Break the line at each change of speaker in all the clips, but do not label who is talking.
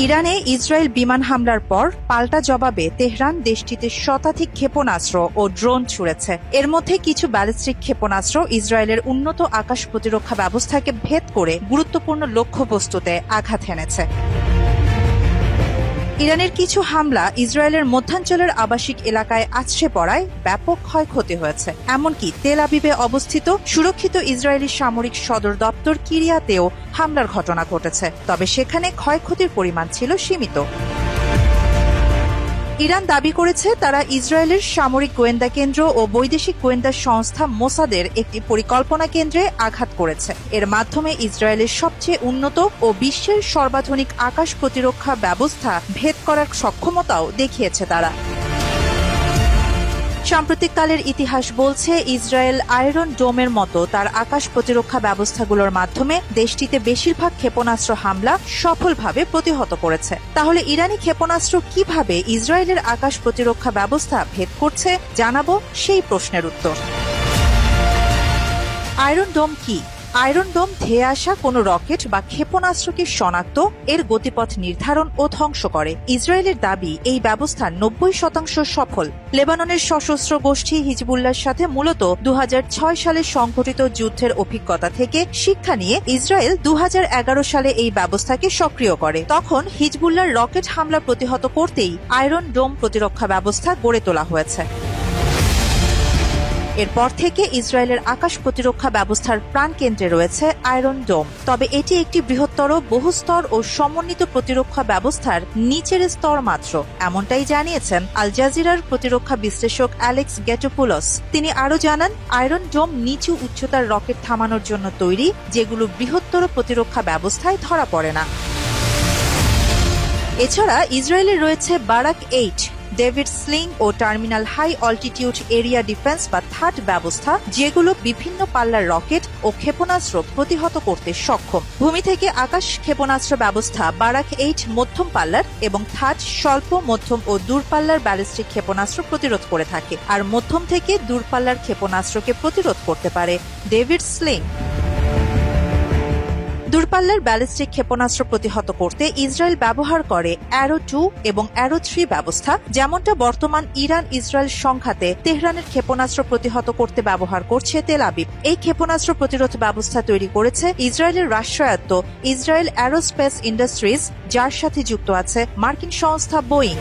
ইরানে ইসরায়েল বিমান হামলার পর পাল্টা জবাবে তেহরান দেশটিতে শতাধিক ক্ষেপণাস্ত্র ও ড্রোন ছুড়েছে। এর মধ্যে কিছু ব্যালিস্টিক ক্ষেপণাস্ত্র ইসরায়েলের উন্নত আকাশ প্রতিরক্ষা ব্যবস্থাকে ভেদ করে গুরুত্বপূর্ণ লক্ষ্যবস্তুতে আঘাত হেনেছে। ইরানের কিছু হামলা ইসরায়েলের মধ্যাঞ্চলের আবাসিক এলাকায় আছড়ে পড়ায় ব্যাপক ক্ষয়ক্ষতি হয়েছে। এমনকি তেল আবিবে অবস্থিত সুরক্ষিত ইসরায়েলি সামরিক সদর দপ্তর কিরিয়াতেও হামলার ঘটনা ঘটেছে, তবে সেখানে ক্ষয়ক্ষতির পরিমাণ ছিল সীমিত। ইরান দাবি করেছে তারা ইসরায়েলের সামরিক গোয়েন্দা কেন্দ্র ও বৈদেশিক গোয়েন্দা সংস্থা মোসাদের একটি পরিকল্পনা কেন্দ্রে আঘাত করেছে। এর মাধ্যমে ইসরায়েলের সবচেয়ে উন্নত ও বিশ্বের সর্বাধুনিক আকাশ প্রতিরক্ষা ব্যবস্থা ভেদ করার সক্ষমতাও দেখিয়েছে তারা। সাম্প্রতিককালের ইতিহাস বলছে ইসরায়েল আয়রন ডোমের মতো তার আকাশ প্রতিরক্ষা ব্যবস্থাগুলোর মাধ্যমে দেশটিতে বেশিরভাগ ক্ষেপণাস্ত্র হামলা সফলভাবে প্রতিহত করেছে। তাহলে ইরানি ক্ষেপণাস্ত্র কিভাবে ইসরায়েলের আকাশ প্রতিরক্ষা ব্যবস্থা ভেদ করছে, জানাবো সেই প্রশ্নের উত্তর। আয়রন ডোম কি? আয়রন ডোম ধেয়ে আসা কোনো রকেট বা ক্ষেপণাস্ত্রকে শনাক্ত, এর গতিপথ নির্ধারণ ও ধ্বংস করে। ইসরায়েলের দাবি এই ব্যবস্থা 90% সফল। লেবাননের সশস্ত্র গোষ্ঠী হিজবুল্লাহর সাথে মূলত 2006 সালে সংঘটিত যুদ্ধের অভিজ্ঞতা থেকে শিক্ষা নিয়ে ইসরায়েল 2011 সালে এই ব্যবস্থাকে সক্রিয় করে। তখন হিজবুল্লাহর রকেট হামলা প্রতিহত করতেই আয়রন ডোম প্রতিরক্ষা ব্যবস্থা গড়ে তোলা হয়েছে। এরপর থেকে ইসরায়েলের আকাশ প্রতিরক্ষা ব্যবস্থার প্রাণকেন্দ্রে রয়েছে আয়রন ডোম। তবে এটি একটি বৃহত্তর বহুস্তর ও সমন্বিত প্রতিরক্ষা ব্যবস্থার নিচের স্তর মাত্র, এমনটাই জানিয়েছেন আল জাজিরার প্রতিরক্ষা বিশ্লেষক অ্যালেক্স গ্যাটোপুলস। তিনি আরও জানান, আয়রন ডোম নিচু উচ্চতার রকেট থামানোর জন্য তৈরি, যেগুলো বৃহত্তর প্রতিরক্ষা ব্যবস্থায় ধরা পড়ে না। এছাড়া ইসরায়েলের রয়েছে বারাক 8, ডেভিড স্লিং ও terminal high altitude area defence বা থার্ড ব্যবস্থা, যেগুলো বিভিন্ন পাল্লার রকেট ও ক্ষেপণাস্ত্র প্রতিহত করতে সক্ষম। ভূমি থেকে আকাশ ক্ষেপণাস্ত্র ব্যবস্থা বারাক 8 মধ্যম পাল্লার এবং থার্ড স্বল্প, মধ্যম ও দূরপাল্লার ব্যালিস্টিক ক্ষেপণাস্ত্র প্রতিরোধ করে থাকে, আর মধ্যম থেকে দূরপাল্লার ক্ষেপণাস্ত্রকে প্রতিরোধ করতে পারে ডেভিড স্লিং। দূরপাল্লার ব্যালিস্টিক ক্ষেপণাস্ত্র প্রতিহত করতে ইসরায়েল ব্যবহার করে অ্যারো 2 এবং অ্যারো 3 ব্যবস্থা, যেমনটা বর্তমান ইরান ইসরায়েল সংঘাতে তেহরানের ক্ষেপণাস্ত্র প্রতিহত করতে ব্যবহার করছে তেল আবিব। এই ক্ষেপণাস্ত্র প্রতিরোধ ব্যবস্থা তৈরি করেছে ইসরায়েলের রাষ্ট্রায়ত্ত ইসরায়েল অ্যারোস্পেস ইন্ডাস্ট্রিজ, যার সাথে যুক্ত আছে মার্কিন সংস্থা বোয়িং।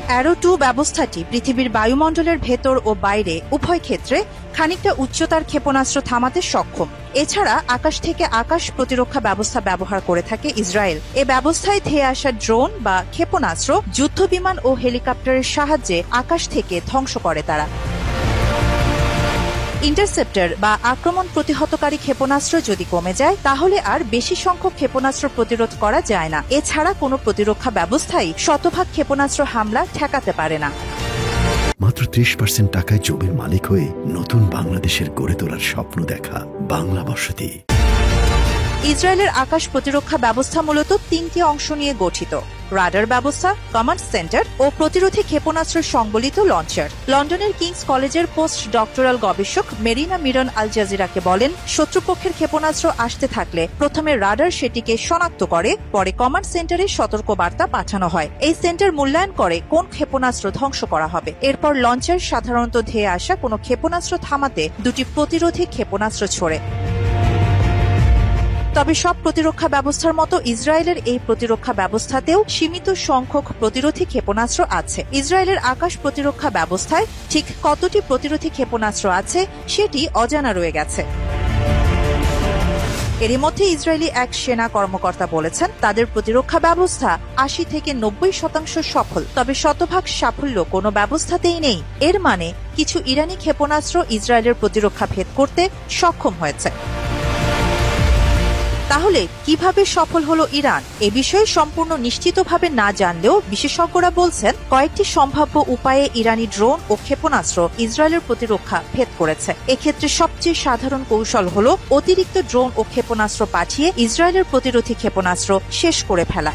অ্যারো 2 ব্যবস্থাটি পৃথিবীর বায়ুমণ্ডলের ভেতর ও বাইরে উভয় ক্ষেত্রে খানিকটা উচ্চতার ক্ষেপণাস্ত্র থামাতে সক্ষম। এছাড়া আকাশ থেকে আকাশ প্রতিরক্ষা ব্যবস্থা ব্যবহার করে থাকে ইসরায়েল। এ ব্যবস্থায় ধেয়ে আসা ড্রোন বা ক্ষেপণাস্ত্র যুদ্ধবিমান ও হেলিকপ্টারের সাহায্যে আকাশ থেকে ধ্বংস করে তারা। ইন্টারসেপ্টর বা আক্রমণ প্রতিহতকারী ক্ষেপণাস্ত্র যদি কমে যায়, তাহলে আর বেশি সংখ্যক ক্ষেপণাস্ত্র প্রতিরোধ করা যায় না। এছাড়া কোনো প্রতিরক্ষা ব্যবস্থাই শতভাগ ক্ষেপণাস্ত্র হামলা ঠেকাতে পারে না।
মাত্র 30% টাকায় জমির মালিক হয়ে নতুন বাংলাদেশের গড়ে তোলার স্বপ্ন দেখা বাংলা বসতি।
ইসরায়েলের আকাশ প্রতিরক্ষা ব্যবস্থা মূলত 3টি অংশ নিয়ে গঠিত: রাডার ব্যবস্থা, কমান্ড সেন্টার ও প্রতিরোধী ক্ষেপণাস্ত্র সংবলিত লঞ্চার। লন্ডনের কিংস কলেজের পোস্ট ডক্টরাল গবেষক মেরিনা মিরন আল জাজিরাকে বলেন, শত্রুপক্ষের ক্ষেপণাস্ত্র আসতে থাকলে প্রথমে রাডার সেটিকে শনাক্ত করে, পরে কমান্ড সেন্টারে সতর্ক বার্তা পাঠানো হয়। এই সেন্টার মূল্যায়ন করে কোন ক্ষেপণাস্ত্র ধ্বংস করা হবে। এরপর লঞ্চার সাধারণত ধেয়ে আসা কোনো ক্ষেপণাস্ত্র থামাতে দুটি প্রতিরোধী ক্ষেপণাস্ত্র ছোড়ে। তবে সব প্রতিরক্ষা ব্যবস্থার মতো ইসরায়েলের এই প্রতিরক্ষা ব্যবস্থাতেও সীমিত সংখ্যক প্রতিরোধী ক্ষেপণাস্ত্র আছে। ইসরায়েলের আকাশ প্রতিরক্ষা ব্যবস্থায় ঠিক কতটি প্রতিরোধী ক্ষেপণাস্ত্র আছে সেটি অজানা রয়ে গেছে। এরই মধ্যে ইসরায়েলি এক সেনা কর্মকর্তা বলেছেন, তাদের প্রতিরক্ষা ব্যবস্থা 80 থেকে 90% সফল, তবে শতভাগ সাফল্য কোনো ব্যবস্থাতেই নেই। এর মানে কিছু ইরানি ক্ষেপণাস্ত্র ইসরায়েলের প্রতিরক্ষা ভেদ করতে সক্ষম হয়েছে। তাহলে কিভাবে সফল হলো ইরান? এ বিষয়ে সম্পূর্ণ নিশ্চিতভাবে না জানলেও বিশেষজ্ঞরা বলছেন, কয়েকটি সম্ভাব্য উপায়ে ইরানি ড্রোন ও ক্ষেপণাস্ত্র ইসরায়েলের প্রতিরক্ষা ভেদ করেছে। এক্ষেত্রে সবচেয়ে সাধারণ কৌশল হল অতিরিক্ত ড্রোন ও ক্ষেপণাস্ত্র পাঠিয়ে ইসরায়েলের প্রতিরোধী ক্ষেপণাস্ত্র শেষ করে ফেলা।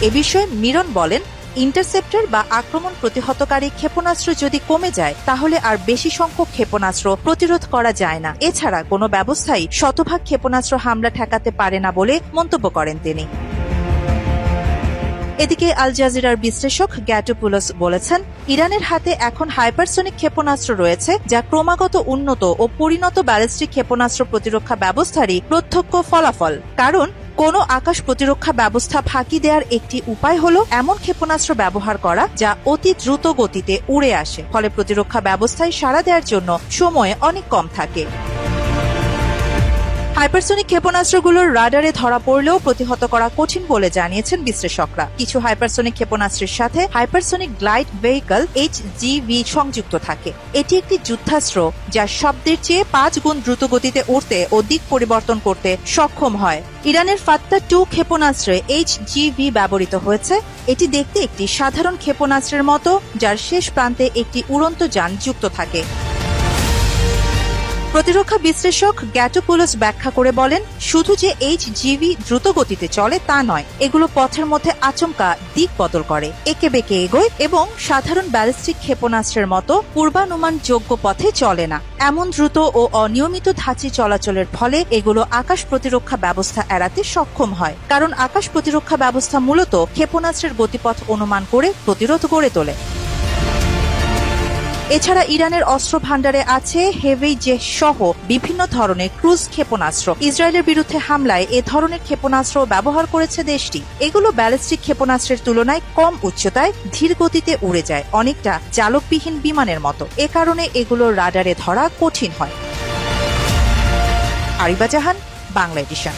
এ বিষয়ে মিরন বলেন, ইন্টারসেপ্টর বা আক্রমণ প্রতিহতকারী ক্ষেপণাস্ত্র যদি কমে যায় তাহলে আর বেশি সংখ্যক ক্ষেপণাস্ত্র প্রতিরোধ করা যায় না। এছাড়া কোনো ব্যবস্থাই শতভাগ ক্ষেপণাস্ত্র হামলা ঠেকাতে পারে না বলে মন্তব্য করেন তিনি। এদিকে আল জাজিরার বিশ্লেষক গ্যাটোপুলোস বলেছেন, ইরানের হাতে এখন হাইপারসনিক ক্ষেপণাস্ত্র রয়েছে, যা ক্রমাগত উন্নত ও পরিণত ব্যালিস্টিক ক্ষেপণাস্ত্র প্রতিরক্ষা ব্যবস্থারই প্রত্যক্ষ ফলাফল। কারণ কোনো আকাশ প্রতিরক্ষা ব্যবস্থা ফাঁকি দেওয়ার একটি উপায় হলো এমন ক্ষেপণাস্ত্র ব্যবহার করা যা অতি দ্রুত গতিতে উড়ে আসে, ফলে প্রতিরক্ষা ব্যবস্থায় সাড়া দেওয়ার জন্য সময় অনেক কম থাকে। হাইপারসনিক ক্ষেপণাস্ত্রগুলোর রাডারে ধরা পড়লেও প্রতিহত করা কঠিন বলে জানিয়েছেন বিশ্লেষকরা। কিছু হাইপারসনিক ক্ষেপণাস্ত্রের সাথে হাইপারসনিক গ্লাইড ভেহিকল HGV সংযুক্ত থাকে। এটি একটি যুদ্ধাস্ত্র যা শব্দের চেয়ে 5 গুণ দ্রুত গতিতে উড়তে ও দিক পরিবর্তন করতে সক্ষম হয়। ইরানের ফাত্তা 2 ক্ষেপণাস্ত্রে HGV ব্যবহৃত হয়েছে। এটি দেখতে একটি সাধারণ ক্ষেপণাস্ত্রের মতো, যার শেষ প্রান্তে একটি উড়ন্ত যান যুক্ত থাকে। প্রতিরক্ষা বিশ্লেষক গ্যাটোপুলোস ব্যাখ্যা করে বলেন, শুধু যে HGV দ্রুত গতিতে চলে তা নয়, এগুলো পথের মধ্যে আচমকা দিক বদল করে, একে বেঁকে এগোয় এবং সাধারণ ব্যালিস্টিক ক্ষেপণাস্ত্রের মতো পূর্বানুমানযোগ্য পথে চলে না। এমন দ্রুত ও অনিয়মিত ধাঁচি চলাচলের ফলে এগুলো আকাশ প্রতিরক্ষা ব্যবস্থা এড়াতে সক্ষম হয়, কারণ আকাশ প্রতিরক্ষা ব্যবস্থা মূলত ক্ষেপণাস্ত্রের গতিপথ অনুমান করে প্রতিরোধ গড়ে তোলে। এছাড়া ইরানের অস্ত্র ভান্ডারে আছে হেভেইজেহ সহ বিভিন্ন ধরনের ক্রুজ ক্ষেপণাস্ত্র। ইসরায়েলের বিরুদ্ধে হামলায় এ ধরনের ক্ষেপণাস্ত্র ব্যবহার করেছে দেশটি। এগুলো ব্যালিস্টিক ক্ষেপণাস্ত্রের তুলনায় কম উচ্চতায় ধীর গতিতে উড়ে যায়, অনেকটা চালকবিহীন বিমানের মতো। এ কারণে এগুলো রাডারে ধরা কঠিন হয়। আরিবা জাহান, বাংলা এডিশন।